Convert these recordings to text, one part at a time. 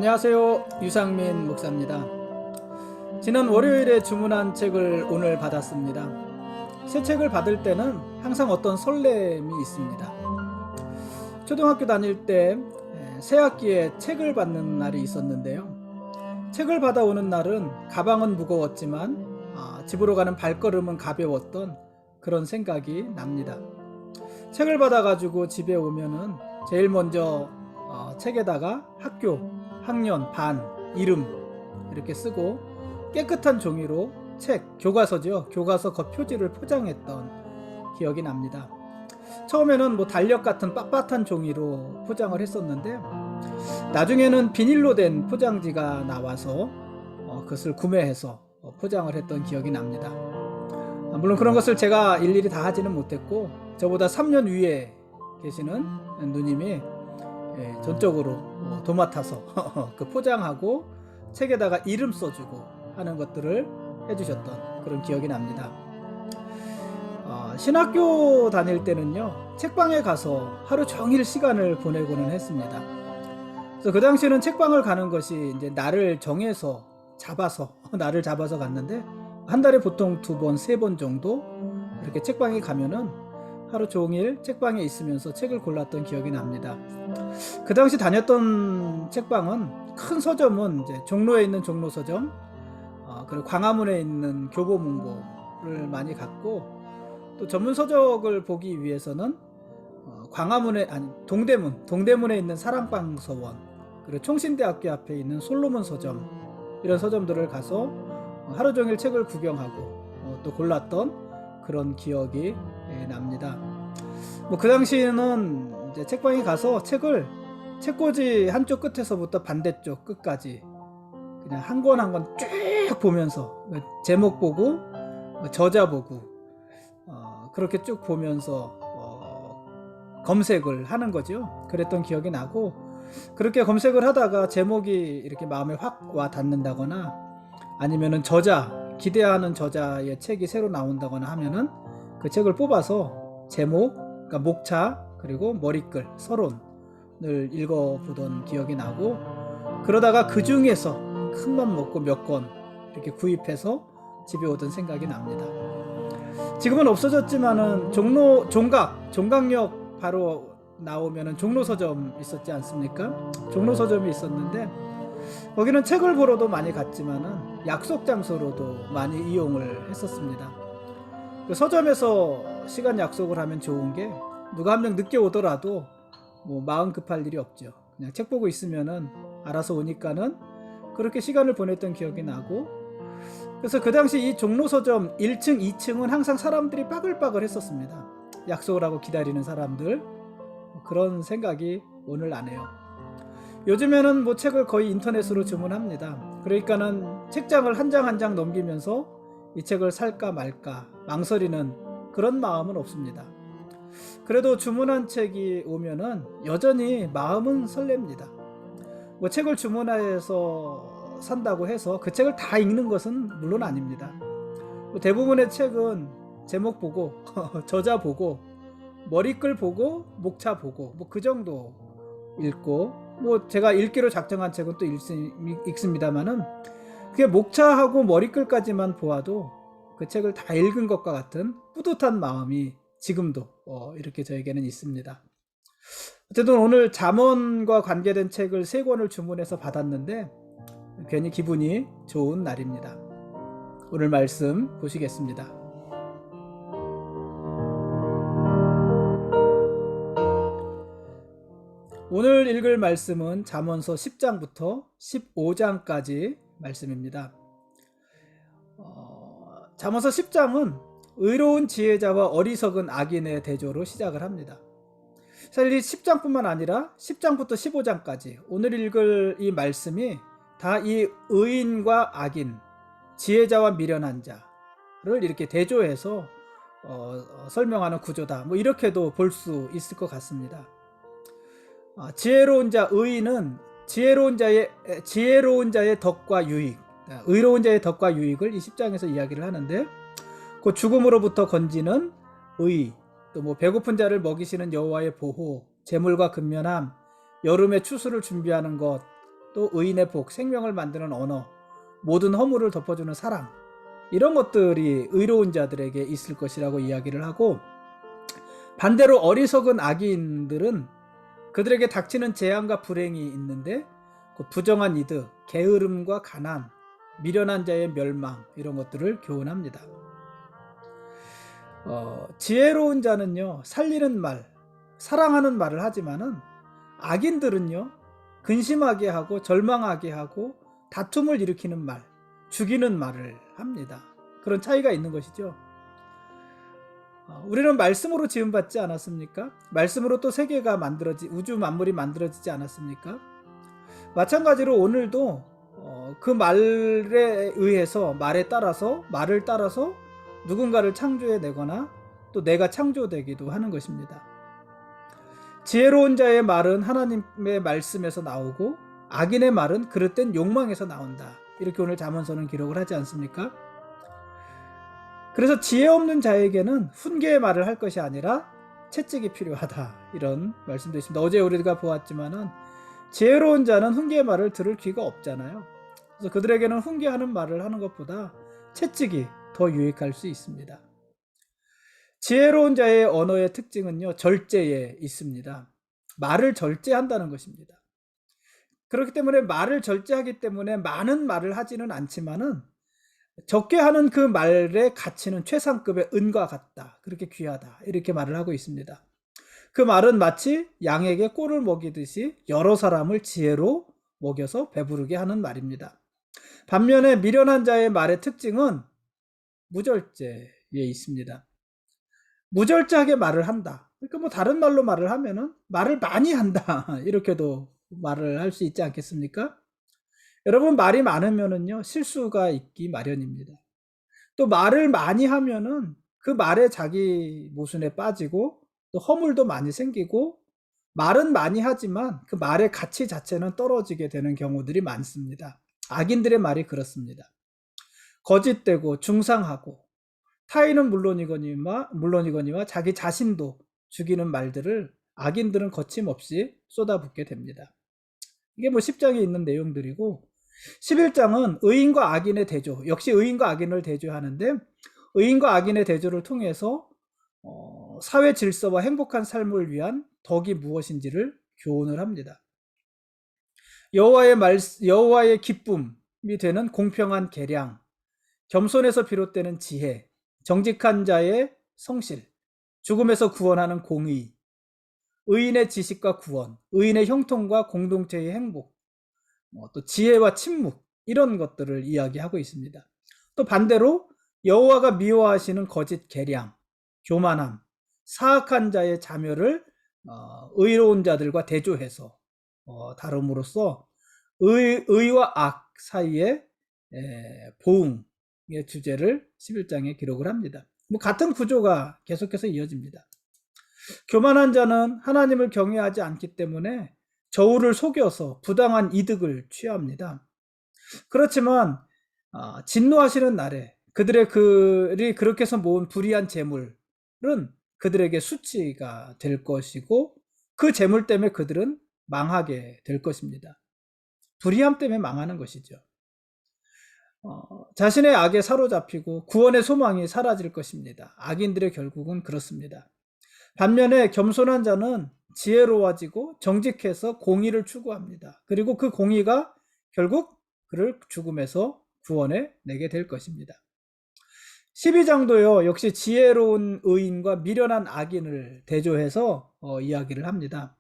안녕하세요. 유상민 목사입니다. 지난 월요일에 주문한 책을 오늘 받았습니다. 새 책을 받을 때는 항상 어떤 설렘이 있습니다. 초등학교 다닐 때 새 학기에 책을 받는 날이 있었는데요. 책을 받아오는 날은 가방은 무거웠지만 집으로 가는 발걸음은 가벼웠던 그런 생각이 납니다. 책을 받아가지고 집에 오면은 제일 먼저 책에다가 학교, 학년, 반, 이름 이렇게 쓰고 깨끗한 종이로 책, 교과서죠. 교과서 겉표지를 포장했던 기억이 납니다. 처음에는 달력 같은 빳빳한 종이로 포장을 했었는데 나중에는 비닐로 된 포장지가 나와서 그것을 구매해서 포장을 했던 기억이 납니다. 물론 그런 것을 제가 일일이 다 하지는 못했고 저보다 3년 위에 계시는 누님이 전적으로 도맡아서 그 포장하고 책에다가 이름 써주고 하는 것들을 해주셨던 그런 기억이 납니다. 신학교 다닐 때는요, 책방에 가서 하루 종일 시간을 보내고는 했습니다. 그래서 그 당시에는 책방을 가는 것이 이제 날을 정해서 날을 잡아서 갔는데 한 달에 보통 2번, 3번 정도 이렇게 책방에 가면은 하루 종일 책방에 있으면서 책을 골랐던 기억이 납니다. 그 당시 다녔던 책방은 큰 서점은 이제 종로에 있는 종로서점, 그리고 광화문에 있는 교보문고를 많이 갔고, 또 전문 서적을 보기 위해서는 동대문에 있는 사랑방서원, 그리고 총신대학교 앞에 있는 솔로몬 서점, 이런 서점들을 가서 하루 종일 책을 구경하고 또 골랐던 그런 기억이 납니다. 그 당시에는 이제 책방에 가서 책을 책꽂이 한쪽 끝에서부터 반대쪽 끝까지 그냥 한 권 한 권 쭉 보면서 제목 보고 저자 보고 그렇게 쭉 보면서 검색을 하는 거죠. 그랬던 기억이 나고, 그렇게 검색을 하다가 제목이 이렇게 마음에 확 와 닿는다거나 아니면은 기대하는 저자의 책이 새로 나온다거나 하면은 그 책을 뽑아서 제목, 그러니까 목차, 그리고 머리글, 서론을 읽어보던 기억이 나고, 그러다가 그 중에서 큰 맘 먹고 몇 권 이렇게 구입해서 집에 오던 생각이 납니다. 지금은 없어졌지만은 종각역 바로 나오면은 종로 서점 있었지 않습니까? 종로 서점이 있었는데 거기는 책을 보러도 많이 갔지만은 약속 장소로도 많이 이용을 했었습니다. 그 서점에서 시간 약속을 하면 좋은 게 누가 한 명 늦게 오더라도 마음 급할 일이 없죠. 그냥 책 보고 있으면은 알아서 오니까는 그렇게 시간을 보냈던 기억이 나고, 그래서 그 당시 이 종로 서점 1층, 2층은 항상 사람들이 빠글빠글 했었습니다. 약속을 하고 기다리는 사람들, 그런 생각이 오늘 나네요. 요즘에는 책을 거의 인터넷으로 주문합니다. 그러니까는 책장을 한 장 한 장 넘기면서 이 책을 살까 말까 망설이는 그런 마음은 없습니다. 그래도 주문한 책이 오면은 여전히 마음은 설렙니다. 책을 주문해서 산다고 해서 그 책을 다 읽는 것은 물론 아닙니다. 대부분의 책은 제목 보고 저자 보고 머리글 보고 목차 보고 그 정도 읽고, 제가 읽기로 작정한 책은 또 읽습니다만은 그게 목차하고 머리글까지만 보아도 그 책을 다 읽은 것과 같은 뿌듯한 마음이 지금도 이렇게 저에게는 있습니다. 어쨌든 오늘 잠언과 관계된 책을 3권을 주문해서 받았는데 괜히 기분이 좋은 날입니다. 오늘 말씀 보시겠습니다. 오늘 읽을 말씀은 잠언서 10장부터 15장까지 말씀입니다. 잠언서 10장은 의로운 지혜자와 어리석은 악인의 대조로 시작을 합니다. 사실 이 10장뿐만 아니라 10장부터 15장까지 오늘 읽을 이 말씀이 다 이 의인과 악인, 지혜자와 미련한 자를 이렇게 대조해서 설명하는 구조다. 이렇게도 볼 수 있을 것 같습니다. 지혜로운 자, 의인은 지혜로운 자의 덕과 유익, 의로운 자의 덕과 유익을 이 10장에서 이야기를 하는데, 그 죽음으로부터 건지는 의, 또 배고픈 자를 먹이시는 여호와의 보호, 재물과 근면함, 여름에 추수를 준비하는 것, 또 의인의 복, 생명을 만드는 언어, 모든 허물을 덮어주는 사랑, 이런 것들이 의로운 자들에게 있을 것이라고 이야기를 하고, 반대로 어리석은 악인들은 그들에게 닥치는 재앙과 불행이 있는데 그 부정한 이득, 게으름과 가난, 미련한 자의 멸망, 이런 것들을 교훈합니다. 지혜로운 자는요, 살리는 말, 사랑하는 말을 하지만은 악인들은요, 근심하게 하고 절망하게 하고 다툼을 일으키는 말, 죽이는 말을 합니다. 그런 차이가 있는 것이죠. 우리는 말씀으로 지음받지 않았습니까? 말씀으로 또 세계가 우주 만물이 만들어지지 않았습니까? 마찬가지로 오늘도 그 말에 의해서, 말을 따라서 누군가를 창조해내거나 또 내가 창조되기도 하는 것입니다. 지혜로운 자의 말은 하나님의 말씀에서 나오고 악인의 말은 그릇된 욕망에서 나온다. 이렇게 오늘 잠언서는 기록을 하지 않습니까? 그래서 지혜 없는 자에게는 훈계의 말을 할 것이 아니라 채찍이 필요하다. 이런 말씀도 있습니다. 어제 우리가 보았지만은 지혜로운 자는 훈계의 말을 들을 귀가 없잖아요. 그래서 그들에게는 훈계하는 말을 하는 것보다 채찍이 더 유익할 수 있습니다. 지혜로운 자의 언어의 특징은요, 절제에 있습니다. 말을 절제한다는 것입니다. 그렇기 때문에 말을 절제하기 때문에 많은 말을 하지는 않지만은 적게 하는 그 말의 가치는 최상급의 은과 같다. 그렇게 귀하다. 이렇게 말을 하고 있습니다. 그 말은 마치 양에게 꼴을 먹이듯이 여러 사람을 지혜로 먹여서 배부르게 하는 말입니다. 반면에 미련한 자의 말의 특징은 무절제에 있습니다. 무절제하게 말을 한다. 그러니까 뭐 다른 말로 말을 하면은 말을 많이 한다. 이렇게도 말을 할 수 있지 않겠습니까? 여러분, 말이 많으면은요, 실수가 있기 마련입니다. 또 말을 많이 하면은 그 말에 자기 모순에 빠지고 또 허물도 많이 생기고, 말은 많이 하지만 그 말의 가치 자체는 떨어지게 되는 경우들이 많습니다. 악인들의 말이 그렇습니다. 거짓되고 중상하고 타인은 물론이거니와 자기 자신도 죽이는 말들을 악인들은 거침없이 쏟아붓게 됩니다. 이게 뭐 10장에 있는 내용들이고, 11장은 의인과 악인의 대조, 역시 의인과 악인을 대조하는데, 의인과 악인의 대조를 통해서 사회 질서와 행복한 삶을 위한 덕이 무엇인지를 교훈을 합니다. 여호와의 기쁨이 되는 공평한 계량, 겸손에서 비롯되는 지혜, 정직한 자의 성실, 죽음에서 구원하는 공의, 의인의 지식과 구원, 의인의 형통과 공동체의 행복, 또 지혜와 침묵, 이런 것들을 이야기하고 있습니다. 또 반대로 여호와가 미워하시는 거짓 계량, 교만함, 사악한 자의 자멸을 의로운 자들과 대조해서 다룸으로써 의와 악 사이의 보응의 주제를 11장에 기록을 합니다. 뭐 같은 구조가 계속해서 이어집니다. 교만한 자는 하나님을 경외하지 않기 때문에 저울을 속여서 부당한 이득을 취합니다. 그렇지만 진노하시는 날에 그들이 그렇게 해서 모은 불의한 재물은 그들에게 수치가 될 것이고, 그 재물 때문에 그들은 망하게 될 것입니다. 불의함 때문에 망하는 것이죠. 자신의 악에 사로잡히고 구원의 소망이 사라질 것입니다. 악인들의 결국은 그렇습니다. 반면에 겸손한 자는 지혜로워지고 정직해서 공의를 추구합니다. 그리고 그 공의가 결국 그를 죽음에서 구원해 내게 될 것입니다. 12장도요, 역시 지혜로운 의인과 미련한 악인을 대조해서 이야기를 합니다.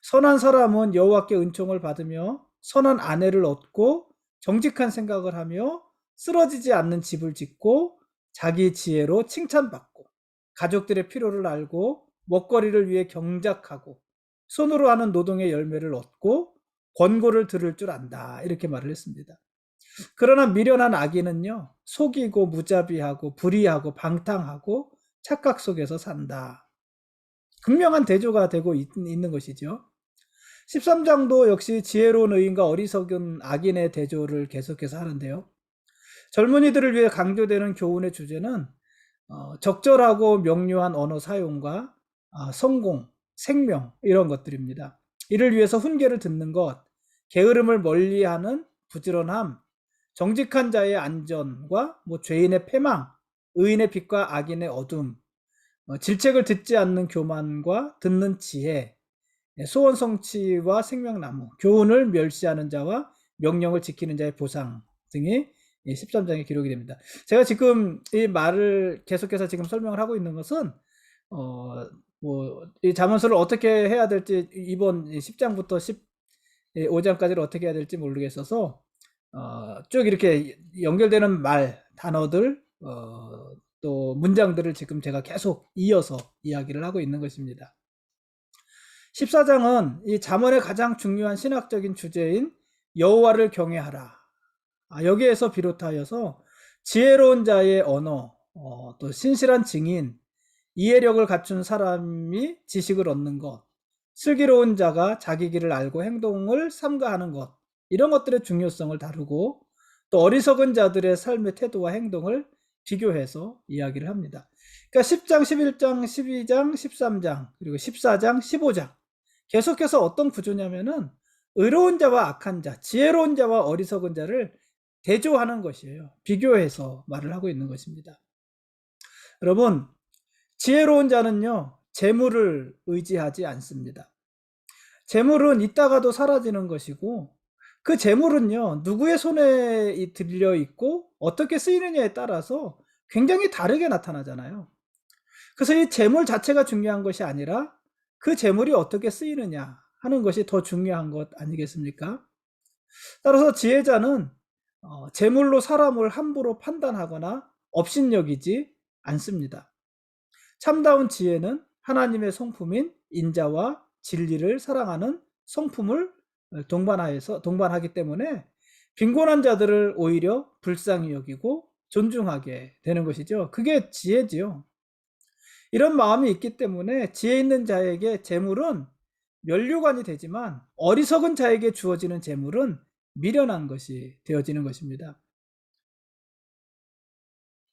선한 사람은 여호와께 은총을 받으며 선한 아내를 얻고 정직한 생각을 하며 쓰러지지 않는 집을 짓고 자기 지혜로 칭찬받고 가족들의 필요를 알고 먹거리를 위해 경작하고 손으로 하는 노동의 열매를 얻고 권고를 들을 줄 안다. 이렇게 말을 했습니다. 그러나 미련한 악인은요, 속이고 무자비하고 불의하고 방탕하고 착각 속에서 산다. 극명한 대조가 되고 있는 것이죠. 13장도 역시 지혜로운 의인과 어리석은 악인의 대조를 계속해서 하는데요. 젊은이들을 위해 강조되는 교훈의 주제는 적절하고 명료한 언어 사용과 성공, 생명, 이런 것들입니다. 이를 위해서 훈계를 듣는 것, 게으름을 멀리하는 부지런함, 정직한 자의 안전과 죄인의 패망, 의인의 빛과 악인의 어둠, 질책을 듣지 않는 교만과 듣는 지혜, 소원 성취와 생명나무, 교훈을 멸시하는 자와 명령을 지키는 자의 보상 등이 13장에 기록이 됩니다. 제가 지금 이 말을 계속해서 지금 설명을 하고 있는 것은 이 잠언서를 어떻게 해야 될지, 이번 10장부터 15장까지를 어떻게 해야 될지 모르겠어서 쭉 이렇게 연결되는 말, 단어들, 또 문장들을 지금 제가 계속 이어서 이야기를 하고 있는 것입니다. 14장은 이 잠언의 가장 중요한 신학적인 주제인 여호와를 경외하라, 여기에서 비롯하여서 지혜로운 자의 언어, 또 신실한 증인, 이해력을 갖춘 사람이 지식을 얻는 것, 슬기로운 자가 자기 길을 알고 행동을 삼가하는 것, 이런 것들의 중요성을 다루고, 또 어리석은 자들의 삶의 태도와 행동을 비교해서 이야기를 합니다. 그러니까 10장, 11장, 12장, 13장, 그리고 14장, 15장 계속해서 어떤 구조냐면은 의로운 자와 악한 자, 지혜로운 자와 어리석은 자를 대조하는 것이에요. 비교해서 말을 하고 있는 것입니다. 여러분, 지혜로운 자는요, 재물을 의지하지 않습니다. 재물은 있다가도 사라지는 것이고, 그 재물은요, 누구의 손에 들려 있고 어떻게 쓰이느냐에 따라서 굉장히 다르게 나타나잖아요. 그래서 이 재물 자체가 중요한 것이 아니라 그 재물이 어떻게 쓰이느냐 하는 것이 더 중요한 것 아니겠습니까? 따라서 지혜자는 재물로 사람을 함부로 판단하거나 업신여기지 않습니다. 참다운 지혜는 하나님의 성품인 인자와 진리를 사랑하는 성품을 동반하기 때문에 빈곤한 자들을 오히려 불쌍히 여기고 존중하게 되는 것이죠. 그게 지혜지요. 이런 마음이 있기 때문에 지혜 있는 자에게 재물은 면류관이 되지만 어리석은 자에게 주어지는 재물은 미련한 것이 되어지는 것입니다.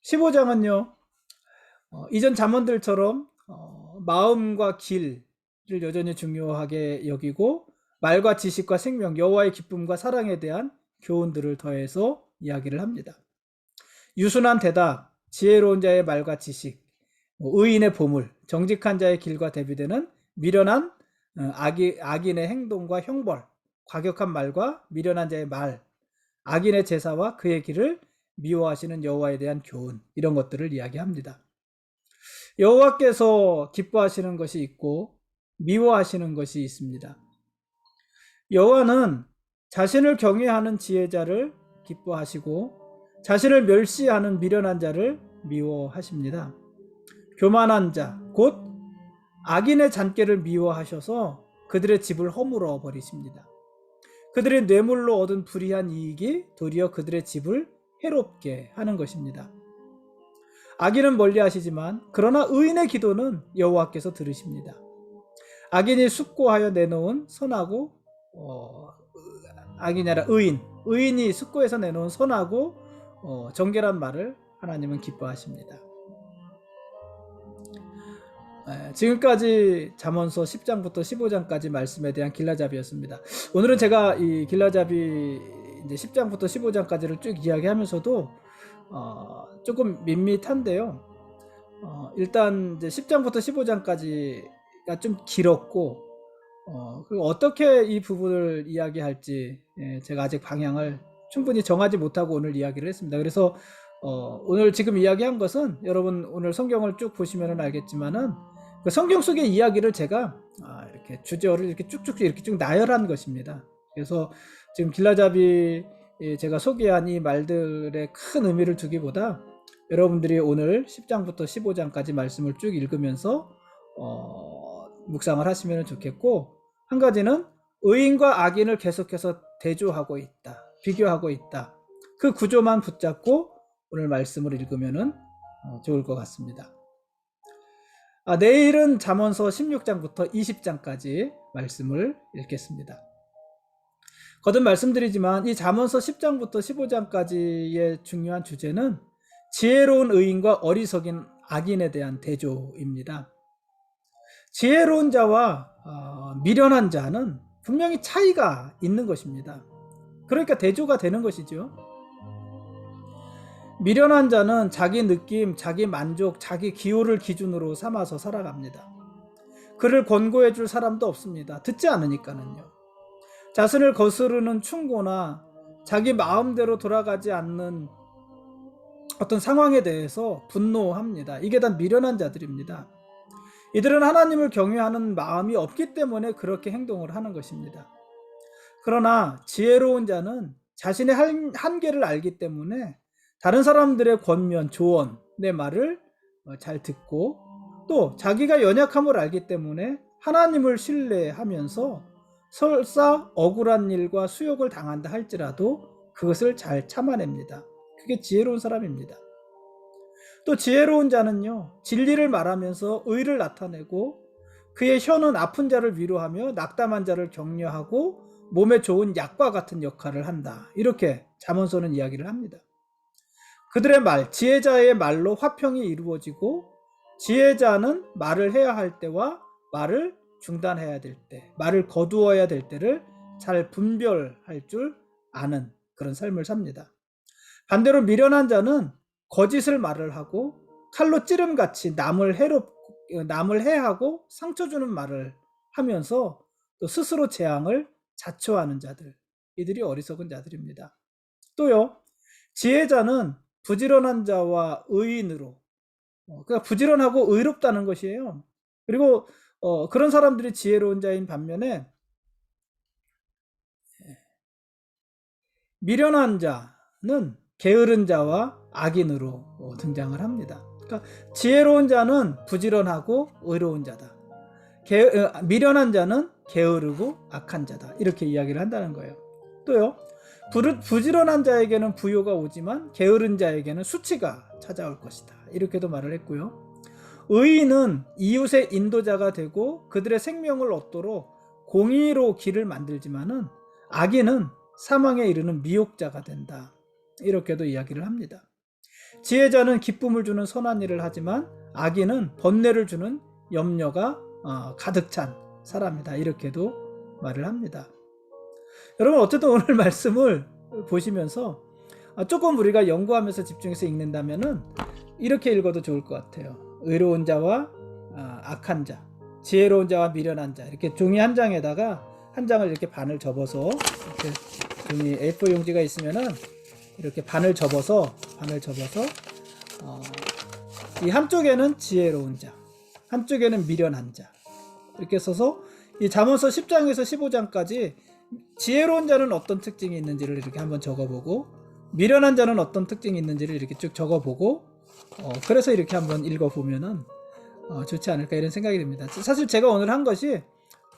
15장은요, 이전 잠언들처럼 마음과 길을 여전히 중요하게 여기고 말과 지식과 생명, 여호와의 기쁨과 사랑에 대한 교훈들을 더해서 이야기를 합니다. 유순한 대답, 지혜로운 자의 말과 지식, 의인의 보물, 정직한 자의 길과 대비되는 미련한 악인의 행동과 형벌, 과격한 말과 미련한 자의 말, 악인의 제사와 그의 길을 미워하시는 여호와에 대한 교훈, 이런 것들을 이야기합니다. 여호와께서 기뻐하시는 것이 있고 미워하시는 것이 있습니다. 여호와는 자신을 경외하는 지혜자를 기뻐하시고 자신을 멸시하는 미련한 자를 미워하십니다. 교만한 자, 곧 악인의 잔꾀를 미워하셔서 그들의 집을 허물어 버리십니다. 그들의 뇌물로 얻은 불이한 이익이 도리어 그들의 집을 해롭게 하는 것입니다. 악인은 멀리하시지만 그러나 의인의 기도는 여호와께서 들으십니다. 악인이 숙고하여 내놓은 선하고 악인이 아니라 의인이 숙고해서 내놓은 선하고 정결한 말을 하나님은 기뻐하십니다. 지금까지 잠언서 10장부터 15장까지 말씀에 대한 길라잡이였습니다. 오늘은 제가 이 길라잡이 이제 10장부터 15장까지를 쭉 이야기하면서도 조금 밋밋한데요. 일단 이제 10장부터 15장까지가 좀 길었고, 그리고 어떻게 이 부분을 이야기할지 제가 아직 방향을 충분히 정하지 못하고 오늘 이야기를 했습니다. 그래서 오늘 지금 이야기한 것은 여러분 오늘 성경을 쭉 보시면 알겠지만은 그 성경 속의 이야기를 제가 이렇게 주제어를 이렇게 쭉쭉 이렇게 쭉 나열한 것입니다. 그래서 지금 길라잡이 제가 소개한 이 말들의 큰 의미를 두기보다 여러분들이 오늘 10장부터 15장까지 말씀을 쭉 읽으면서 묵상을 하시면 좋겠고, 한 가지는 의인과 악인을 계속해서 대조하고 있다, 비교하고 있다, 그 구조만 붙잡고 오늘 말씀을 읽으면 좋을 것 같습니다. 내일은 잠언서 16장부터 20장까지 말씀을 읽겠습니다. 거듭 말씀드리지만 이 잠언서 10장부터 15장까지의 중요한 주제는 지혜로운 의인과 어리석인 악인에 대한 대조입니다. 지혜로운 자와 미련한 자는 분명히 차이가 있는 것입니다. 그러니까 대조가 되는 것이죠. 미련한 자는 자기 느낌, 자기 만족, 자기 기호를 기준으로 삼아서 살아갑니다. 그를 권고해 줄 사람도 없습니다. 듣지 않으니까는요. 자신을 거스르는 충고나 자기 마음대로 돌아가지 않는 어떤 상황에 대해서 분노합니다. 이게 다 미련한 자들입니다. 이들은 하나님을 경외하는 마음이 없기 때문에 그렇게 행동을 하는 것입니다. 그러나 지혜로운 자는 자신의 한계를 알기 때문에 다른 사람들의 권면, 조언의 말을 잘 듣고 또 자기가 연약함을 알기 때문에 하나님을 신뢰하면서 설사 억울한 일과 수욕을 당한다 할지라도 그것을 잘 참아냅니다. 그게 지혜로운 사람입니다. 또 지혜로운 자는요, 진리를 말하면서 의를 나타내고 그의 혀는 아픈 자를 위로하며 낙담한 자를 격려하고 몸에 좋은 약과 같은 역할을 한다. 이렇게 잠언서는 이야기를 합니다. 그들의 말, 지혜자의 말로 화평이 이루어지고 지혜자는 말을 해야 할 때와 말을 중단해야 될 때, 말을 거두어야 될 때를 잘 분별할 줄 아는 그런 삶을 삽니다. 반대로 미련한 자는 거짓을 말을 하고 칼로 찌름같이 남을 해하고 상처 주는 말을 하면서 또 스스로 재앙을 자초하는 자들, 이들이 어리석은 자들입니다. 또요, 지혜자는 부지런한 자와 의인으로, 그러니까 부지런하고 의롭다는 것이에요. 그리고 그런 사람들이 지혜로운 자인 반면에 미련한 자는 게으른 자와 악인으로 등장을 합니다. 그러니까 지혜로운 자는 부지런하고 의로운 자다. 미련한 자는 게으르고 악한 자다. 이렇게 이야기를 한다는 거예요. 또요, 부지런한 자에게는 부요가 오지만 게으른 자에게는 수치가 찾아올 것이다. 이렇게도 말을 했고요. 의인은 이웃의 인도자가 되고 그들의 생명을 얻도록 공의로 길을 만들지만은 악인은 사망에 이르는 미혹자가 된다. 이렇게도 이야기를 합니다. 지혜자는 기쁨을 주는 선한 일을 하지만 악인은 번뇌를 주는 염려가 가득 찬 사람이다. 이렇게도 말을 합니다. 여러분, 어쨌든 오늘 말씀을 보시면서 조금 우리가 연구하면서 집중해서 읽는다면은 이렇게 읽어도 좋을 것 같아요. 의로운 자와 악한 자, 지혜로운 자와 미련한 자, 이렇게 종이 한 장에다가 한 장을 이렇게 반을 접어서, 이렇게 종이 A4 용지가 있으면은 이렇게 반을 접어서 이 한쪽에는 지혜로운 자, 한쪽에는 미련한 자, 이렇게 써서 이 잠언서 10장에서 15장까지 지혜로운 자는 어떤 특징이 있는지를 이렇게 한번 적어보고 미련한 자는 어떤 특징이 있는지를 이렇게 쭉 적어보고 그래서 이렇게 한번 읽어보면은 좋지 않을까 이런 생각이 듭니다. 사실 제가 오늘 한 것이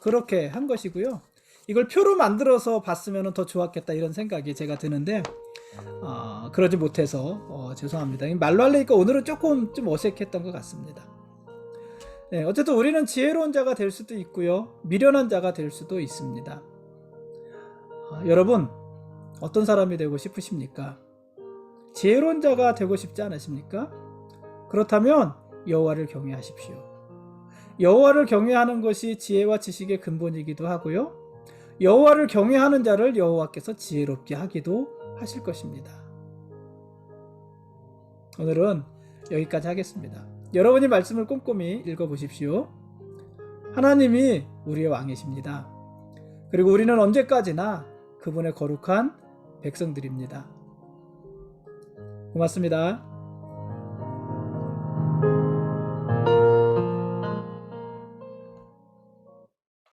그렇게 한 것이고요. 이걸 표로 만들어서 봤으면 더 좋았겠다 이런 생각이 제가 드는데 그러지 못해서 죄송합니다. 말로 하려니까 오늘은 조금 좀 어색했던 것 같습니다. 네, 어쨌든 우리는 지혜로운 자가 될 수도 있고요, 미련한 자가 될 수도 있습니다. 여러분, 어떤 사람이 되고 싶으십니까? 지혜로운 자가 되고 싶지 않으십니까? 그렇다면 여호와를 경외하십시오. 여호와를 경외하는 것이 지혜와 지식의 근본이기도 하고요, 여호와를 경외하는 자를 여호와께서 지혜롭게 하기도 하실 것입니다. 오늘은 여기까지 하겠습니다. 여러분이 말씀을 꼼꼼히 읽어보십시오. 하나님이 우리의 왕이십니다. 그리고 우리는 언제까지나 그분의 거룩한 백성들입니다. 고맙습니다.